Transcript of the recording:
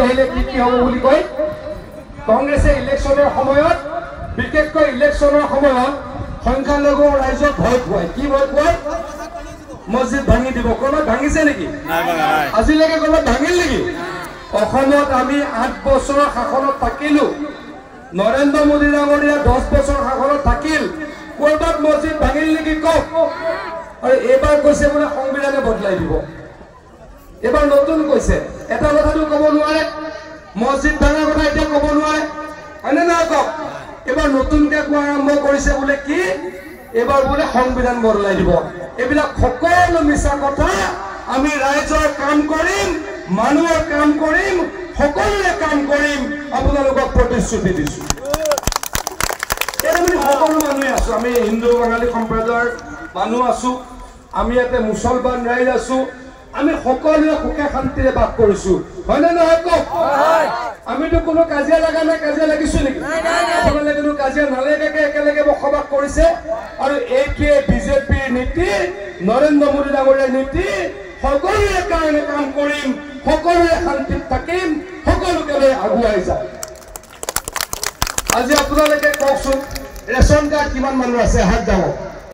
আহিলে কি হ'ব বুলি কয় কংগ্ৰেছে ইলেকশ্যনৰ সময়ত বিশেষকৈ ইলেকশ্যনৰ সময়ত সংখ্যালঘু ৰাইজক ভয় খুৱায় কি ভয় খুৱায় মছজিদ ভাঙি দিব ক'ৰবাত ভাঙিছে নেকি আজিলৈকে ক'ৰবাত ভাঙিল নেকি অসমত আমি 8 বছৰ শাসনত থাকিলো নৰেন্দ্ৰ মোদী ডাঙৰীয়া 10 বছৰ শাসনত থাকিল ক'ৰবাত মছজিদ ভাঙিল নেকি কওক আৰু এবাৰ কৈছে বোলে সংবিধানে বদলাই দিব এবাৰ নতুন কৈছে এটা কথাটো ক'ব নোৱাৰে মছজিদ ভাঙাৰ কথা এতিয়া ক'ব নোৱাৰে হয়নে নহয় কওক এবাৰ নতুনকে কোৱা আৰম্ভ কৰিছে বোলে কি এবাৰ বোলে সংবিধান বদলাই দিব এইবিলাক সকলো মিছা কথা আমি ৰাইজৰ কাম কৰিম মানুহৰ কাম কৰিম সকলোৰে কাম কৰিম আপোনালোকক প্ৰতিশ্ৰুতি দিছো আমি সকলো মানুহে আছো আমি হিন্দু বাঙালী সম্প্ৰদায়ৰ মানুহ আছো আমি ইয়াতে মুছলমান ৰাইজ আছো আমি সকলোৱে সুখে শান্তিৰে বাস কৰিছো হয়নে নহয় কওক আমিতো কোনো কাজিয়া লগা নাই কাজিয়া লাগিছো নেকি আপোনালোকে কোনো কাজিয়া নালাগাকে একেলগে বসবাস কৰিছে আৰু এইটোৱে বিজেপিৰ নীতি নৰেন্দ্ৰ মোদী ডাঙৰীয়াৰ নীতি সকলোৰে কাৰণে কাম কৰিম সকলোৰে শান্তিত থাকিম সকলোকে লৈ আগুৱাই যাম আজি আপোনালোকে কওকচোন ৰেচন কাৰ্ড কিমান মানুহ আছে হাত যাব